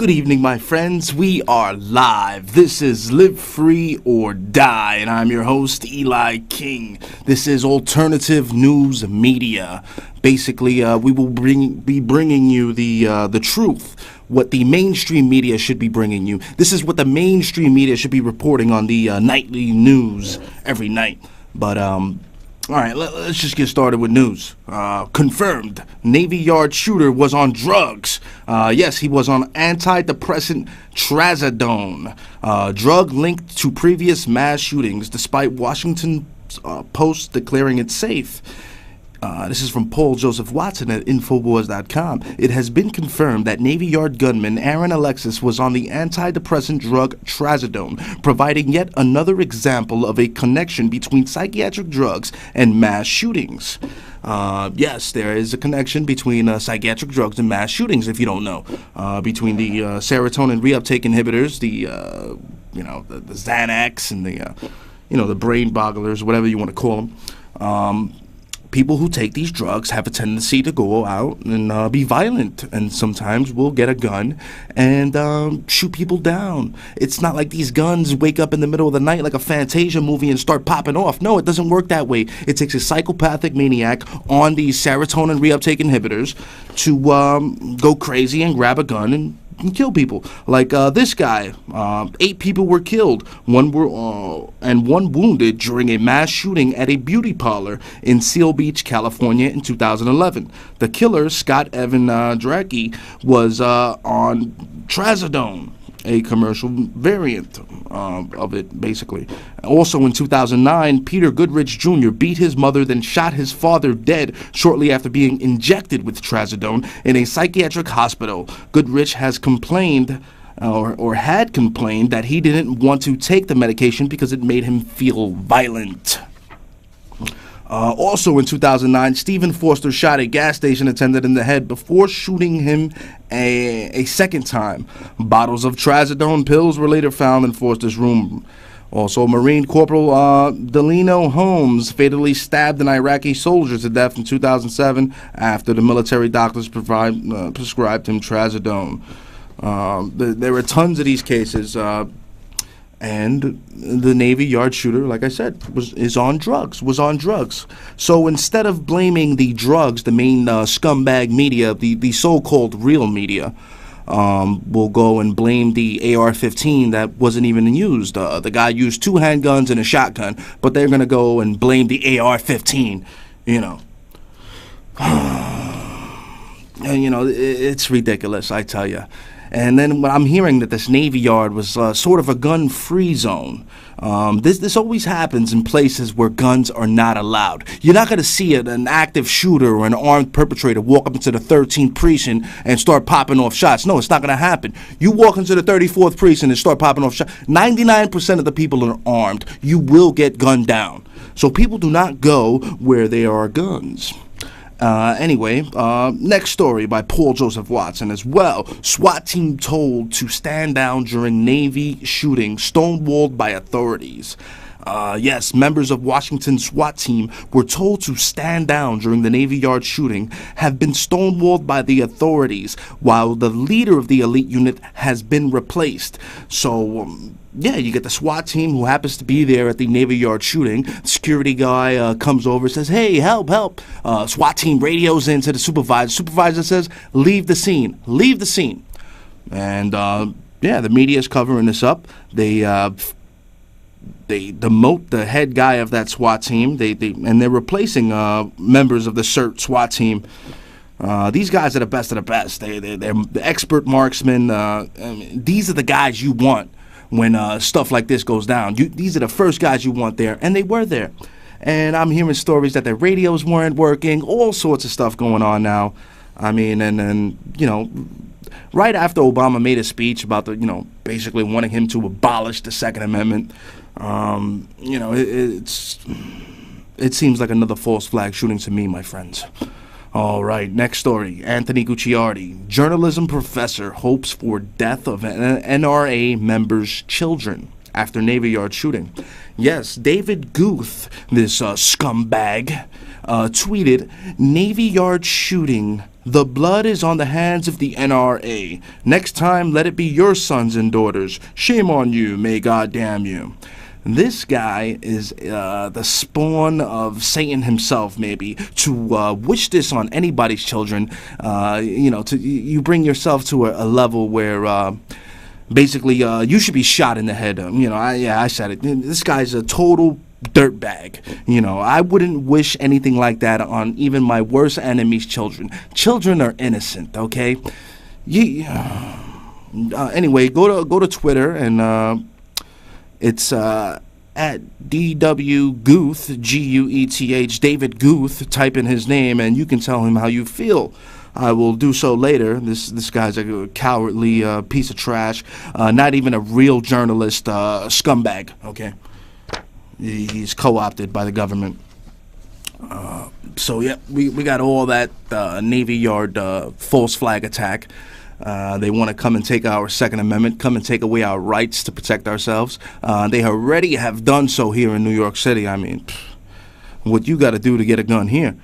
Good evening, my friends. We are live. This is Live Free or Die, and I'm your host, Eli King. This is alternative news media. Basically, we will be bringing you the truth, what the mainstream media should be bringing you. This is what the mainstream media should be reporting on the nightly news every night. But all right, let's just get started with news. Confirmed, Navy Yard shooter was on drugs. Yes, he was on antidepressant trazodone, drug linked to previous mass shootings, despite Washington Post declaring it safe. This is from Paul Joseph Watson at Infowars.com. It has been confirmed that Navy Yard gunman Aaron Alexis was on the antidepressant drug trazodone, providing yet another example of a connection between psychiatric drugs and mass shootings. Yes, there is a connection between psychiatric drugs and mass shootings, if you don't know. Between the serotonin reuptake inhibitors, the Xanax, and the brain bogglers, whatever you want to call them. People who take these drugs have a tendency to go out and be violent, and sometimes will get a gun and shoot people down. It's not like these guns wake up in the middle of the night like a Fantasia movie and start popping off. No, it doesn't work that way. It takes a psychopathic maniac on these serotonin reuptake inhibitors to go crazy and grab a gun and kill people. Like this guy, 8 people were killed, one wounded during a mass shooting at a beauty parlor in Seal Beach, California in 2011. The killer, Scott Evan Drake, was on trazodone, a commercial variant of it, basically. Also in 2009, Peter Goodrich Jr. beat his mother, then shot his father dead shortly after being injected with trazodone in a psychiatric hospital. Goodrich has complained, or had complained, that he didn't want to take the medication because it made him feel violent. Also in 2009, Stephen Foster shot a gas station attendant in the head before shooting him a second time. Bottles of trazodone pills were later found in Foster's room. Also, Marine Corporal Delino Holmes fatally stabbed an Iraqi soldier to death in 2007 after the military doctors prescribed him trazodone. There were tons of these cases. And the Navy Yard shooter, like I said, was on drugs. So instead of blaming the drugs, the main scumbag media, the so-called real media, will go and blame the AR-15 that wasn't even used. The guy used 2 handguns and a shotgun, but they're going to go and blame the AR-15, And, it's ridiculous, I tell you. And then when I'm hearing that this Navy Yard was sort of a gun-free zone. This always happens in places where guns are not allowed. You're not going to see an active shooter or an armed perpetrator walk up into the 13th precinct and start popping off shots. No, it's not going to happen. You walk into the 34th precinct and start popping off shots. 99% of the people are armed. You will get gunned down. So people do not go where there are guns. Anyway, next story by Paul Joseph Watson as well. SWAT team told to stand down during Navy shooting, stonewalled by authorities. Yes, members of Washington's SWAT team were told to stand down during the Navy Yard shooting, have been stonewalled by the authorities, while the leader of the elite unit has been replaced. So, yeah, you get the SWAT team who happens to be there at the Navy Yard shooting. Security guy comes over, says, "Hey, help, help." SWAT team radios into the supervisor. Supervisor says, "Leave the scene, leave the scene." And, yeah, the media is covering this up. They demote the head guy of that SWAT team. And they're replacing members of the CERT SWAT team. These guys are the best of the best. They're the expert marksmen. These are the guys you want when stuff like this goes down. These are the first guys you want there, and they were there. And I'm hearing stories that their radios weren't working, all sorts of stuff going on now. I mean, and right after Obama made a speech about basically wanting him to abolish the Second Amendment, it seems like another false flag shooting to me, my friends. All right, next story. Anthony Gucciardi, journalism professor, hopes for death of NRA members' children after Navy Yard shooting. Yes, David Guth, this scumbag, tweeted, Navy Yard shooting The blood is on the hands of the NRA. Next time, let it be your sons and daughters. Shame on you. May God damn you. This guy is the spawn of Satan himself, maybe, to wish this on anybody's children. You bring yourself to a level where basically you should be shot in the head. I said it. This guy's a total dirtbag. I wouldn't wish anything like that on even my worst enemy's children. Children are innocent, okay? Anyway, go to Twitter and it's at DW Guth, Gueth, David Guth. Type in his name and you can tell him how you feel. I will do so later. This guy's a cowardly piece of trash. Not even a real journalist, scumbag, okay? He's co-opted by the government. So, yeah, we got all that Navy Yard false flag attack. They want to come and take our Second Amendment, come and take away our rights to protect ourselves. They already have done so here in New York City. I mean, what you got to do to get a gun here?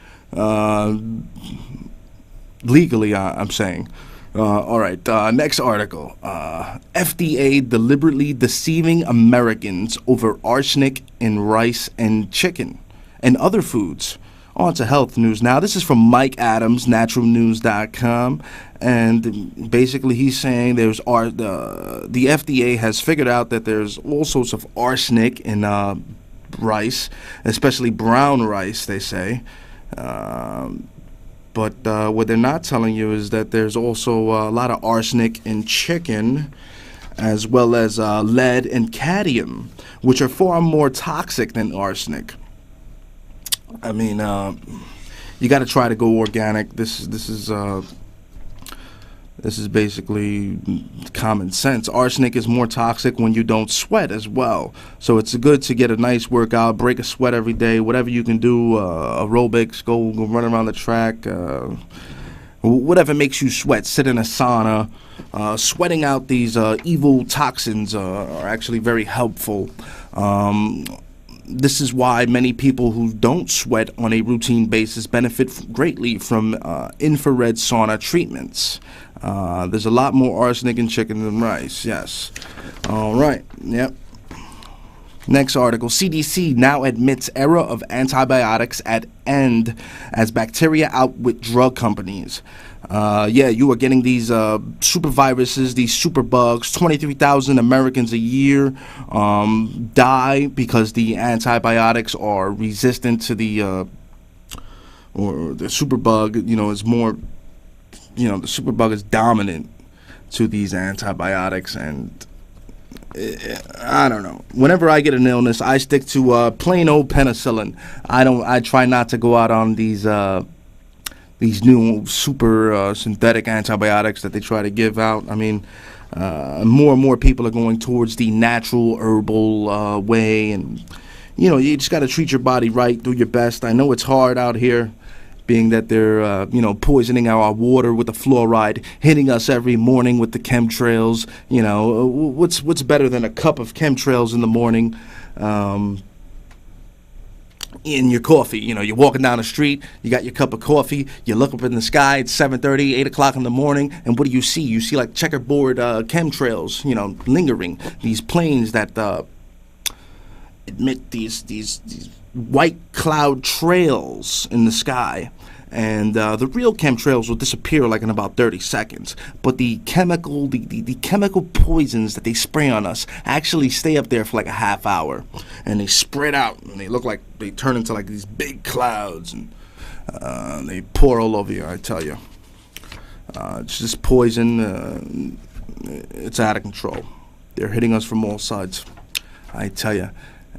Legally, I'm saying. All right, next article. FDA deliberately deceiving Americans over arsenic in rice and chicken and other foods. On to health news now. This is from Mike Adams, naturalnews.com. And basically he's saying the FDA has figured out that there's all sorts of arsenic in rice, especially brown rice, they say. But what they're not telling you is that there's also a lot of arsenic in chicken, as well as lead and cadmium, which are far more toxic than arsenic. I mean, you got to try to go organic. This is basically common sense. Arsenic is more toxic when you don't sweat as well. So it's good to get a nice workout, break a sweat every day, whatever you can do, aerobics, go run around the track, whatever makes you sweat, sit in a sauna. Sweating out these evil toxins are actually very helpful. This is why many people who don't sweat on a routine basis benefit greatly from infrared sauna treatments. There's a lot more arsenic in chicken than rice, yes. All right, yep. Next article, CDC now admits era of antibiotics at end as bacteria outwit drug companies. You are getting these super viruses, these super bugs. 23,000 Americans a year die because the antibiotics are resistant to the super bug. Is more, the super bug is dominant to these antibiotics, and I don't know. Whenever I get an illness, I stick to plain old penicillin. I try not to go out on these new super synthetic antibiotics that they try to give out. I mean, more and more people are going towards the natural herbal way, and you just got to treat your body right, do your best. I know it's hard out here, being that they're poisoning our water with the fluoride, hitting us every morning with the chemtrails. What's better than a cup of chemtrails in the morning? In your coffee, you're walking down the street, you got your cup of coffee, you look up in the sky, it's 7:30, 8 o'clock in the morning, and what do you see? You see like checkerboard chemtrails, lingering, these planes that emit these white cloud trails in the sky. And the real chemtrails will disappear like in about 30 seconds. But the chemical poisons that they spray on us actually stay up there for like a half hour. And they spread out, and they look like they turn into like these big clouds. And they pour all over you, I tell you. It's just poison. It's out of control. They're hitting us from all sides, I tell you.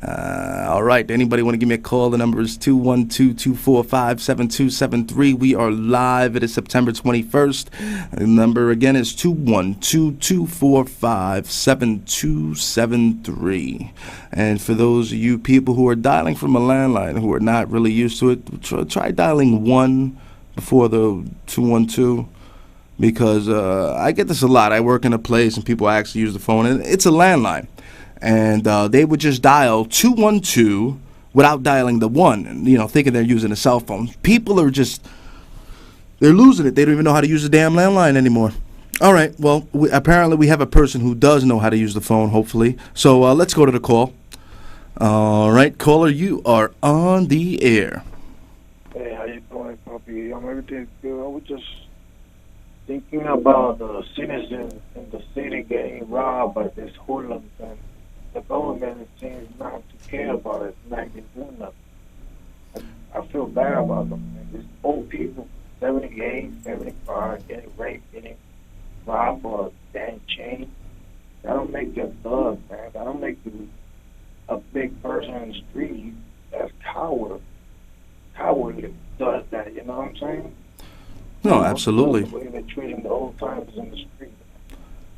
All right, anybody want to give me a call? The number is 212-245-7273. We are live. It is September 21st. The number again is 212-245-7273. And for those of you people who are dialing from a landline who are not really used to it, try dialing 1 before the 212. Because I get this a lot. I work in a place and people actually use the phone, and it's a landline. And they would just dial 212 without dialing the 1, thinking they're using a cell phone. People are just, They're losing it. They don't even know how to use the damn landline anymore. All right. Well, apparently we have a person who does know how to use the phone, hopefully. So let's go to the call. All right, caller, you are on the air. Hey, how you doing, puppy? Everything's good. I was just thinking about the citizens in the city getting robbed by these hoodlums, and the government seems not to care about it, like they do nothing. I feel bad about them. Man. These old people, 78, 75, getting raped, getting robbed for a damn chain. That don't make you a thug, man. That don't make you a big person in the street. That's cowardly does that, you know what I'm saying? No, absolutely. The way they're treating the old timers in the street.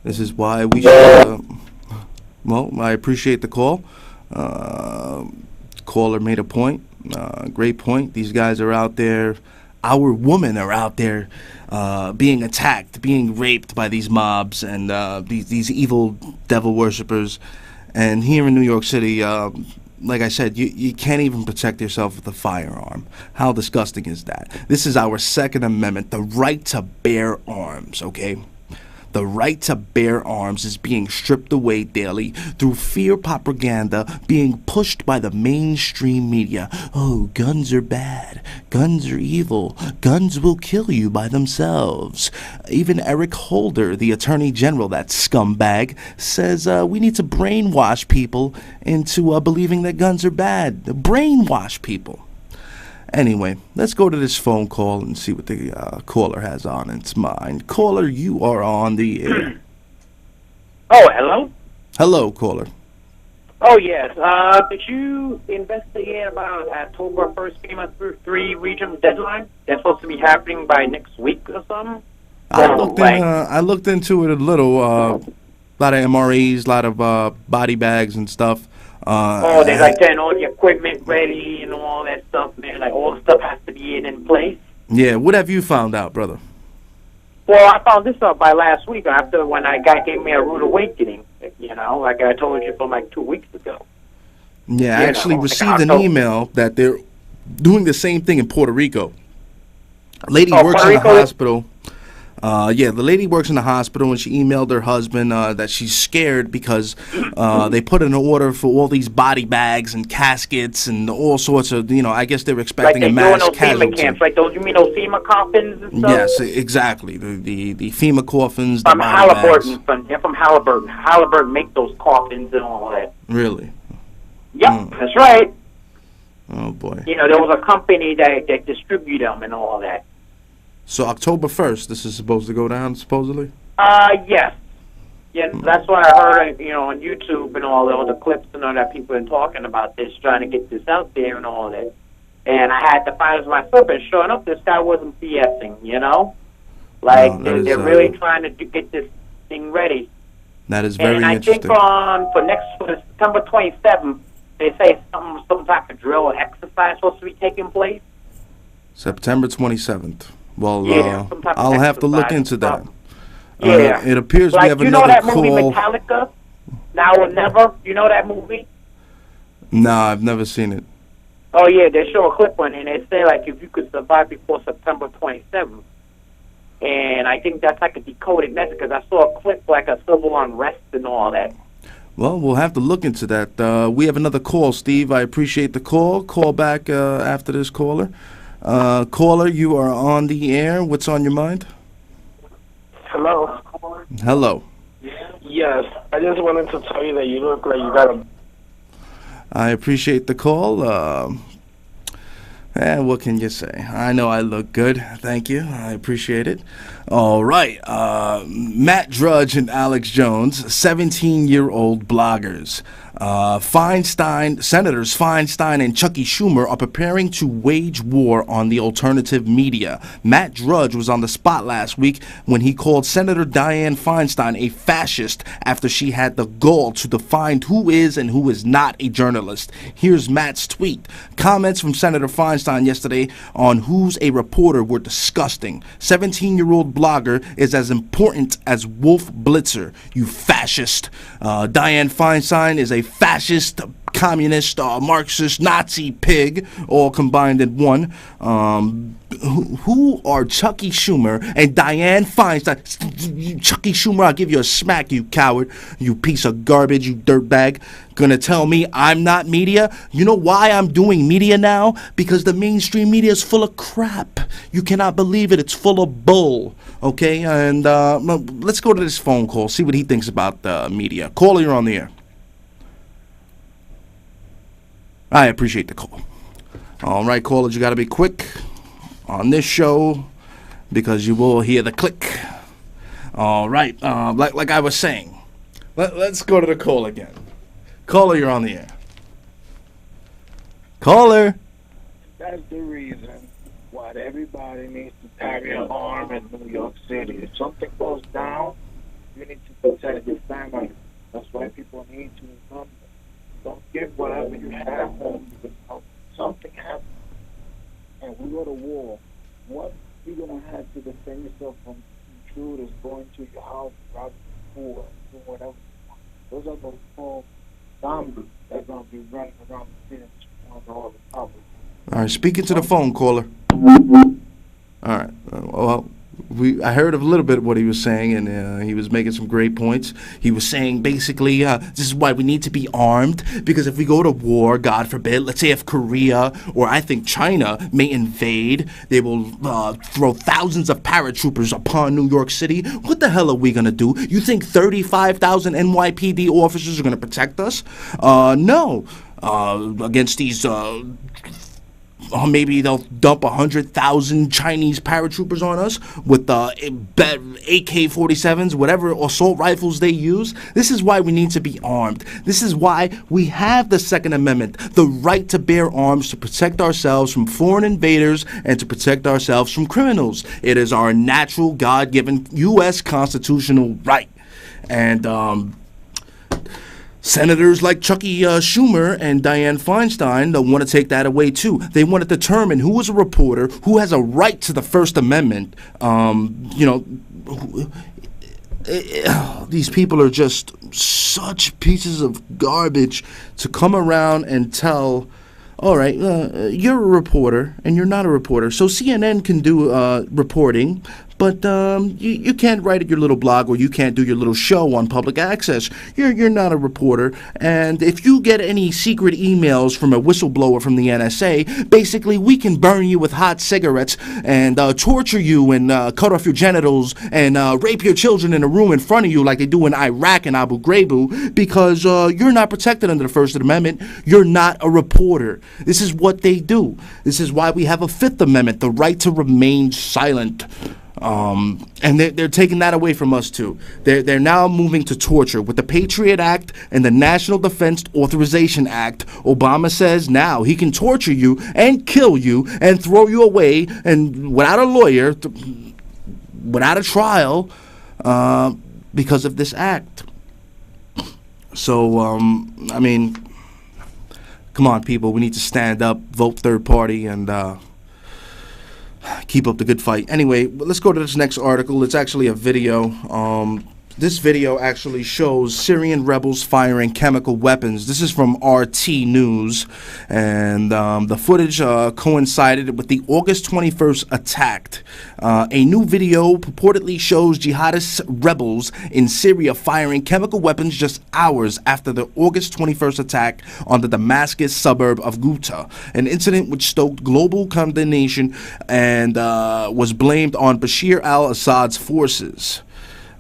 This is why we should, well, I appreciate the call. Caller made a point. Great point. These guys are out there. Our women are out there being attacked, being raped by these mobs and these evil devil worshippers. And here in New York City, like I said, you can't even protect yourself with a firearm. How disgusting is that? This is our Second Amendment, the right to bear arms, okay? The right to bear arms is being stripped away daily through fear propaganda being pushed by the mainstream media. Oh, guns are bad. Guns are evil. Guns will kill you by themselves. Even Eric Holder, the Attorney General, that scumbag, says we need to brainwash people into believing that guns are bad. Brainwash people. Anyway, let's go to this phone call and see what the caller has on its mind. Caller, you are on the air. Oh, hello? Hello, caller. Oh, yes. Did you investigate about October 1st Game of 3 region deadline? That's supposed to be happening by next week or something? I looked into it a little. A lot of MREs, a lot of body bags and stuff. They're like getting all the equipment ready and all that stuff, man. Like, all the stuff has to be in place. Yeah, what have you found out, brother? Well, I found this out by last week after when I gave me a rude awakening, you know, like I told you from like 2 weeks ago. Yeah, I actually received an email that they're doing the same thing in Puerto Rico. A lady works in the hospital. The lady works in the hospital, and she emailed her husband that she's scared because they put in an order for all these body bags and caskets and all sorts of, I guess they were expecting a mass casualty. FEMA camps, like those, you mean those FEMA coffins and stuff? Yes, exactly. The FEMA coffins, the from body Halliburton, bags. They're from Halliburton. Halliburton make those coffins and all that. Really? Yep, that's right. Oh, boy. There was a company that distribute them and all that. So October 1st, this is supposed to go down, supposedly? Yes. Yeah, that's what I heard, on YouTube and all the clips and all that people are talking about this, trying to get this out there and all that. And I had to find it myself, and sure enough, this guy wasn't BSing, Like, they're really trying to get this thing ready. That is very interesting. And I think for September 27th, they say some type of drill or exercise supposed to be taking place. September 27th. Well, yeah, I'll have to look into that. Yeah. It appears we have another call. You know that movie Metallica, Now or Never? You know that movie? No, I've never seen it. Oh, yeah, they show a clip on it, and they say, like, if you could survive before September 27th. And I think that's like a decoded message, because I saw a clip like a civil unrest and all that. Well, we'll have to look into that. We have another call, Steve. I appreciate the call. Call back after this caller. Caller, you are on the air. What's on your mind? Hello. Hello. Yes, I just wanted to tell you that you look like you got a... I appreciate the call. What can you say? I know I look good. Thank you. I appreciate it. All right. Matt Drudge and Alex Jones, 17-year-old bloggers. Senators Feinstein and Chucky Schumer are preparing to wage war on the alternative media. Matt Drudge was on the spot last week when he called Senator Dianne Feinstein a fascist after she had the gall to define who is and who is not a journalist. Here's Matt's tweet. Comments from Senator Feinstein yesterday on who's a reporter were disgusting. 17-year-old blogger is as important as Wolf Blitzer, you fascist. Dianne Feinstein is a fascist, communist, Marxist, Nazi pig, all combined in one. who are Chucky Schumer and Dianne Feinstein? Chucky Schumer, I'll give you a smack, you coward, you piece of garbage, you dirtbag. Gonna tell me I'm not media? You know why I'm doing media now? Because the mainstream media is full of crap. You cannot believe it. It's full of bull. Okay, and let's go to this phone call, see what he thinks about the media. Caller, you're on the air. I appreciate the call. All right, callers, you got to be quick on this show because you will hear the click. All right, like I was saying, let's go to the call again. Caller, you're on the air. Caller. That's the reason why everybody needs to carry an arm in New York City. If something goes down, you need to protect your family. That's why people need to remember. Don't give whatever you have home because something happens and we go to war. What you gonna have to defend yourself from intruders going to your house, robbing your poor, doing whatever you want? Those are those small zombies that's gonna be running around the city and destroying all the public. All right, speaking to the phone, caller. All right, well, I heard a little bit of what he was saying, and he was making some great points. He was saying basically this is why we need to be armed, because if we go to war, God forbid, let's say if Korea or I think China may invade, they will throw thousands of paratroopers upon New York City. What the hell are we going to do? You think 35,000 NYPD officers are going to protect us? No. Against these... maybe they'll dump 100,000 Chinese paratroopers on us with AK-47s, whatever assault rifles they use. This is why we need to be armed. This is why we have the Second Amendment, the right to bear arms to protect ourselves from foreign invaders and to protect ourselves from criminals. It is our natural, God-given U.S. constitutional right. And, senators like Chucky Schumer and Dianne Feinstein want to take that away too. They want to determine who is a reporter, who has a right to the First Amendment. These people are just such pieces of garbage to come around and tell, all right, you're a reporter and you're not a reporter. So CNN can do reporting, but you can't write at your little blog or you can't do your little show on public access. You're not a reporter. And if you get any secret emails from a whistleblower from the NSA, basically we can burn you with hot cigarettes and torture you and cut off your genitals and rape your children in a room in front of you like they do in Iraq and Abu Ghraib because you're not protected under the First Amendment. You're not a reporter. This is what they do. This is why we have a Fifth Amendment, the right to remain silent. And they're taking that away from us too. They're now moving to torture with the Patriot Act and the National Defense Authorization Act. Obama says now he can torture you and kill you and throw you away and without a lawyer, without a trial, because of this act. So I mean, come on, people, we need to stand up, vote third party, and keep up the good fight. Anyway, let's go to this next article. It's actually a video. This video actually shows Syrian rebels firing chemical weapons. This is from RT News, and the footage coincided with the August 21st attack. A new video purportedly shows jihadist rebels in Syria firing chemical weapons just hours after the August 21st attack on the Damascus suburb of Ghouta, an incident which stoked global condemnation and was blamed on Bashar al-Assad's forces.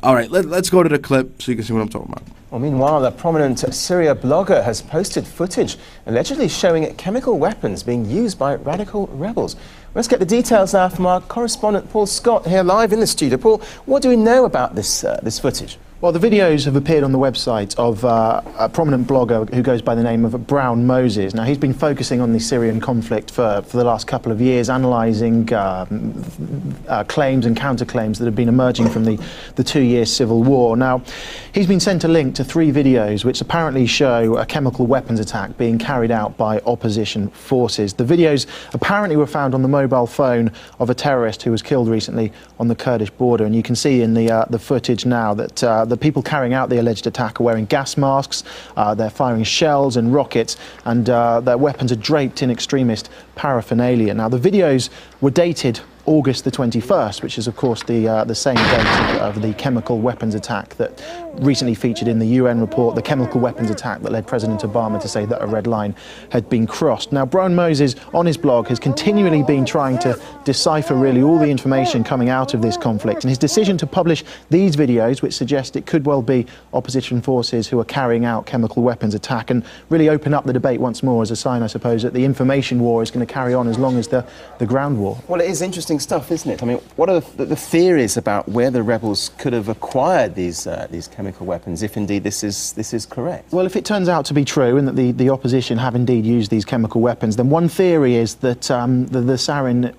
All right, let's go to the clip so you can see what I'm talking about. Well, meanwhile, the prominent Syria blogger has posted footage allegedly showing chemical weapons being used by radical rebels. Let's get the details now from our correspondent Paul Scott here live in the studio. Paul, what do we know about this footage? Well, the videos have appeared on the website of a prominent blogger who goes by the name of Brown Moses. Now, he's been focusing on the Syrian conflict for the last couple of years, analysing claims and counterclaims that have been emerging from the 2-year civil war. Now, he's been sent a link to 3 videos which apparently show a chemical weapons attack being carried out by opposition forces. The videos apparently were found on the mobile phone of a terrorist who was killed recently on the Kurdish border, and you can see in the footage now that the people carrying out the alleged attack are wearing gas masks, they're firing shells and rockets, and their weapons are draped in extremist paraphernalia. Now, the videos were dated August the 21st, which is of course the same date of the chemical weapons attack that recently featured in the UN report, the chemical weapons attack that led President Obama to say that a red line had been crossed. Now, Brown Moses on his blog has continually been trying to decipher really all the information coming out of this conflict, and his decision to publish these videos, which suggest it could well be opposition forces who are carrying out chemical weapons attack, and really open up the debate once more as a sign, I suppose, that the information war is going to carry on as long as the ground war. Well, it is interesting stuff, isn't it? I mean, what are the theories about where the rebels could have acquired these chemical weapons, if indeed this is correct? Well, if it turns out to be true and that the opposition have indeed used these chemical weapons, then one theory is that the sarin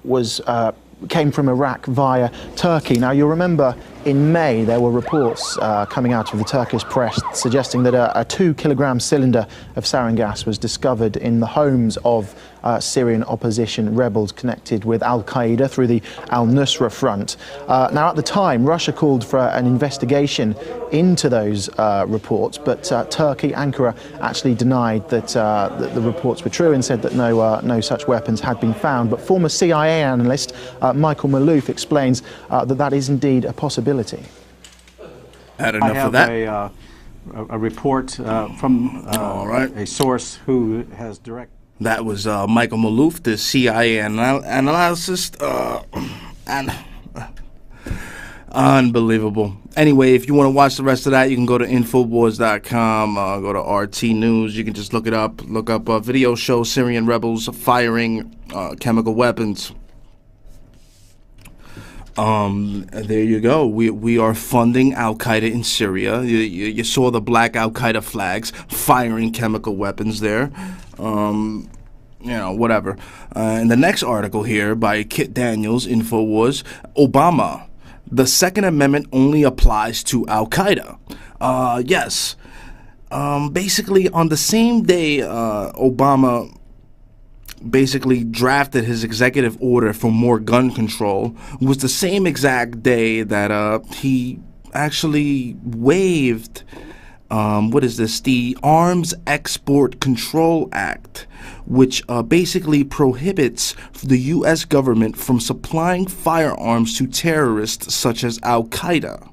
came from Iraq via Turkey. Now, you'll remember in May there were reports coming out of the Turkish press suggesting that a 2-kilogram cylinder of sarin gas was discovered in the homes of Syrian opposition rebels connected with Al-Qaeda through the Al-Nusra Front. Now, at the time, Russia called for an investigation into those reports, but Turkey, Ankara, actually denied that the reports were true and said that no such weapons had been found. But former CIA analyst Michael Malouf explains that is indeed a possibility. Had enough of that. I have a report from a source who has direct. That was Michael Malouf, the CIA analyst, and unbelievable. Anyway, if you want to watch the rest of that, you can go to Infowars.com, go to RT News. You can just look it up. Look up a video show, Syrian rebels firing chemical weapons. There you go. We are funding Al-Qaeda in Syria. You saw the black Al-Qaeda flags firing chemical weapons there. You know, whatever. And the next article here by Kit Daniels, Infowars, Obama. The Second Amendment only applies to Al-Qaeda. Yes. Basically, on the same day Obama basically drafted his executive order for more gun control was the same exact day that he actually waived the Arms Export Control Act, which basically prohibits the U.S. government from supplying firearms to terrorists such as Al-Qaeda.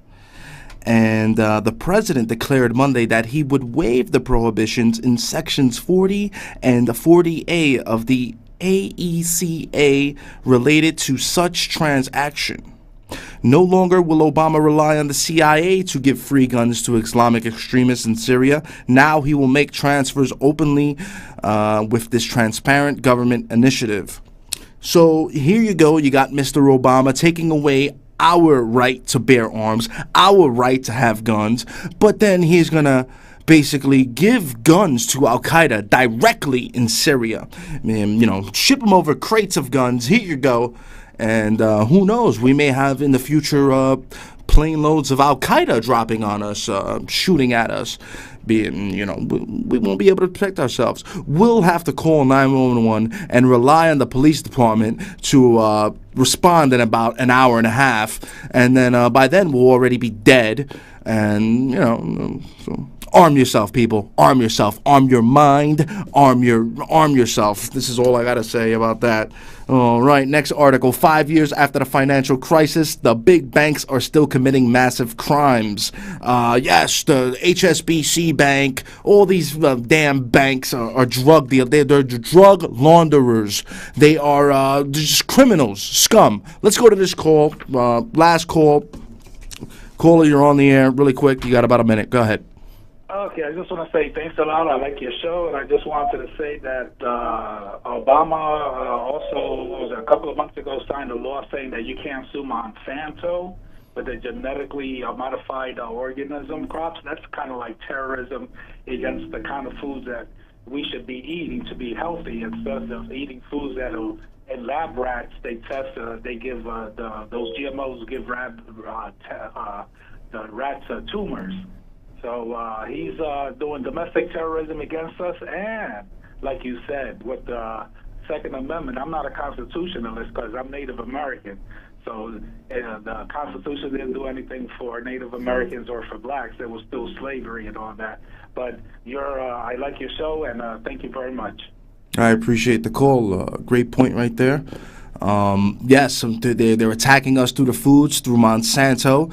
And the president declared Monday that he would waive the prohibitions in sections 40 and 40A of the AECA related to such transaction. No longer will Obama rely on the CIA to give free guns to Islamic extremists in Syria. Now he will make transfers openly with this transparent government initiative. So here you go. You got Mr. Obama taking away our right to bear arms, our right to have guns, but then he's going to basically give guns to Al-Qaeda directly in Syria. You know, ship them over crates of guns. Here you go. And who knows, we may have in the future plane loads of Al-Qaeda dropping on us, shooting at us. We won't be able to protect ourselves. We'll have to call 911 and rely on the police department to respond in about an hour and a half. And then by then we'll already be dead. And, so arm yourself, people. Arm yourself. Arm your mind. Arm yourself. This is all I got to say about that. All right, next article. 5 years after the financial crisis, the big banks are still committing massive crimes. Yes, the HSBC Bank, all these damn banks are drug dealers. They're drug launderers. They are just criminals, scum. Let's go to this call. Last call. Caller, you're on the air. Really quick. You got about a minute. Go ahead. Okay, I just want to say thanks a lot. I like your show, and I just wanted to say that Obama also, a couple of months ago, signed a law saying that you can't sue Monsanto with the genetically modified organism crops. That's kind of like terrorism against the kind of foods that we should be eating to be healthy, instead of eating foods that are in lab rats. They test, they give those GMOs give the rats tumors. So he's doing domestic terrorism against us, and like you said, with the Second Amendment. I'm not a constitutionalist because I'm Native American. So the Constitution didn't do anything for Native Americans or for blacks. There was still slavery and all that. But I like your show, and thank you very much. I appreciate the call. Great point right there. Yes, they're attacking us through the foods, through Monsanto,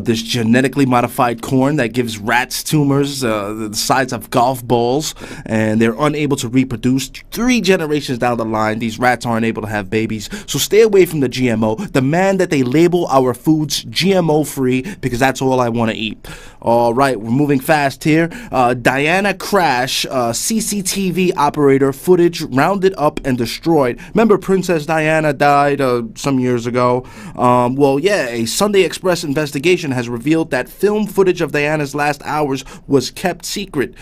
this genetically modified corn that gives rats tumors the size of golf balls, and they're unable to reproduce. 3 generations down the line, these rats aren't able to have babies. So stay away from the GMO. Demand that they label our foods GMO-free, because that's all I want to eat. All right, we're moving fast here. Diana crash, CCTV operator footage rounded up and destroyed. Remember Princess Diana died some years ago? Well, yeah, a Sunday Express investigation has revealed that film footage of Diana's last hours was kept secret.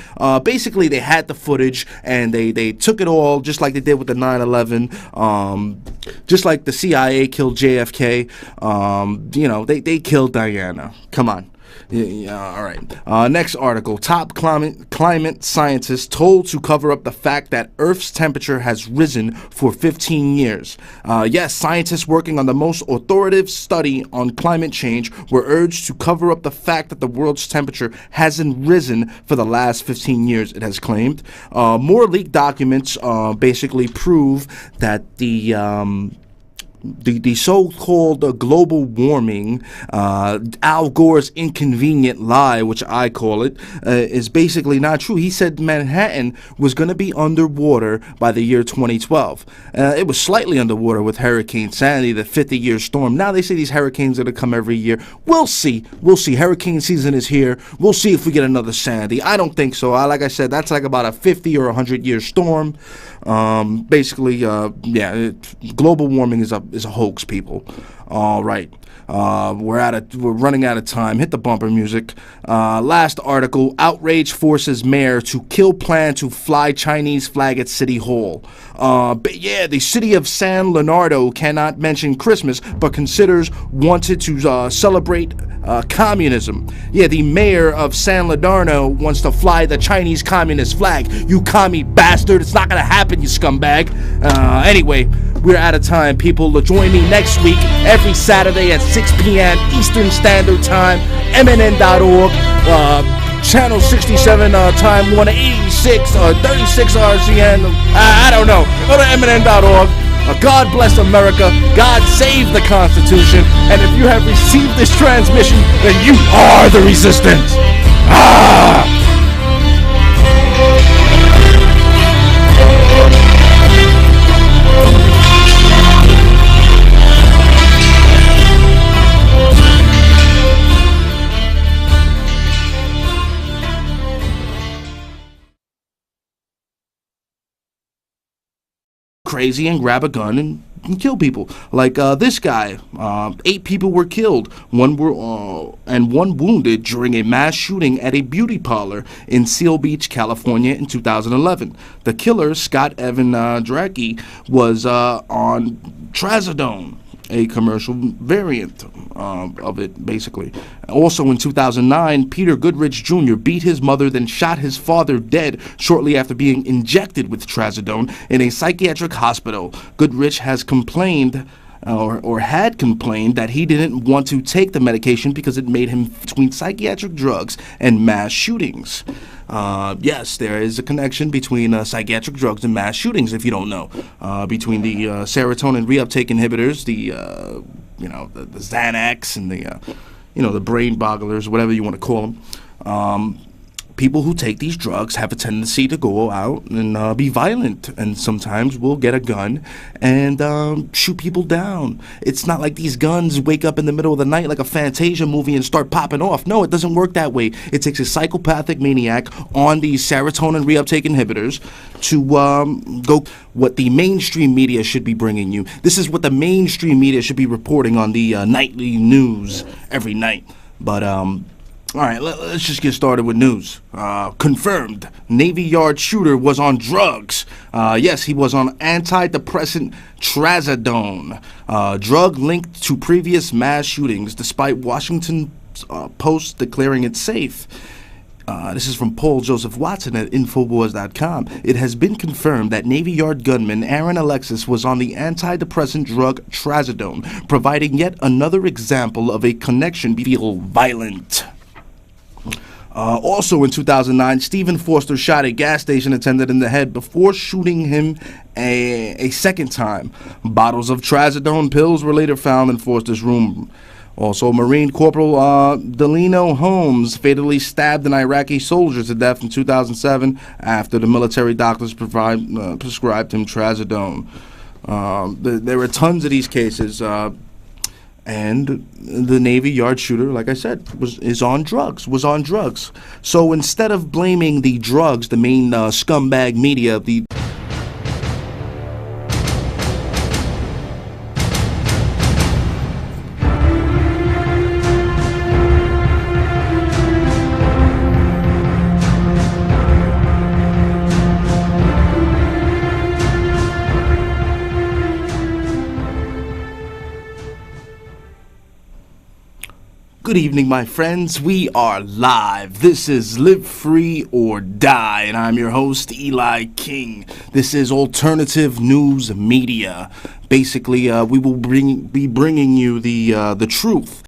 Basically, they had the footage and they took it all, just like they did with the 9/11, just like the CIA killed JFK. They killed Diana. Come on. Yeah, all right. Next article. Top climate scientists told to cover up the fact that Earth's temperature has risen for 15 years. Yes, scientists working on the most authoritative study on climate change were urged to cover up the fact that the world's temperature hasn't risen for the last 15 years, it has claimed. More leaked documents basically prove that the so-called global warming, Al Gore's inconvenient lie, which I call it, is basically not true. He said Manhattan was going to be underwater by the year 2012. It was slightly underwater with Hurricane Sandy, the 50-year storm. Now they say these hurricanes are going to come every year. We'll see. We'll see. Hurricane season is here. We'll see if we get another Sandy. I don't think so. Like I said, that's like about a 50 or 100-year storm. Global warming is a hoax, people. All right. We're running out of time. Hit the bumper music. Last article. Outrage forces mayor to kill plan to fly Chinese flag at City Hall. The city of San Leonardo cannot mention Christmas, but considers wanted to celebrate communism. Yeah, the mayor of San Leonardo wants to fly the Chinese communist flag. You commie bastard. It's not going to happen, you scumbag. Anyway, we're out of time, people. Join me next week, every Saturday at 6 p.m. Eastern Standard Time, MNN.org, Channel 67, Time 186, 36 RCN, I don't know. Go to MNN.org. God bless America. God save the Constitution. And if you have received this transmission, then you are the resistance. Crazy and grab a gun and kill people. Like this guy, 8 people were killed, one wounded during a mass shooting at a beauty parlor in Seal Beach, California in 2011. The killer, Scott Evan Drake, was on trazodone, a commercial variant of it, basically. Also in 2009, Peter Goodrich Jr. beat his mother, then shot his father dead shortly after being injected with trazodone in a psychiatric hospital. Goodrich has complained or had complained that he didn't want to take the medication because it made him between psychiatric drugs and mass shootings. Yes, there is a connection between psychiatric drugs and mass shootings, if you don't know, between the serotonin reuptake inhibitors, the Xanax, and the brain bogglers, whatever you want to call them. People who take these drugs have a tendency to go out and be violent, and sometimes will get a gun and shoot people down. It's not like these guns wake up in the middle of the night like a Fantasia movie and start popping off. No, it doesn't work that way. It takes a psychopathic maniac on these serotonin reuptake inhibitors to go what the mainstream media should be bringing you. This is what the mainstream media should be reporting on the nightly news every night. But all right, let's just get started with news. Confirmed, Navy Yard shooter was on drugs. Yes, he was on antidepressant trazodone, drug linked to previous mass shootings, despite Washington Post declaring it safe. This is from Paul Joseph Watson at Infowars.com. It has been confirmed that Navy Yard gunman Aaron Alexis was on the antidepressant drug trazodone, providing yet another example of a connection feel violent. Also in 2009, Stephen Forster shot a gas station attendant in the head before shooting him a second time. Bottles of trazodone pills were later found in Forster's room. Also, Marine Corporal Delino Holmes fatally stabbed an Iraqi soldier to death in 2007 after the military doctors prescribed him trazodone. There were tons of these cases, and the Navy Yard shooter, like I said, was on drugs. So instead of blaming the drugs, the main scumbag media, the Good evening, my friends. We are live. This is Live Free or Die, and I'm your host, Eli King. This is alternative news media. Basically, we will be bringing you the truth.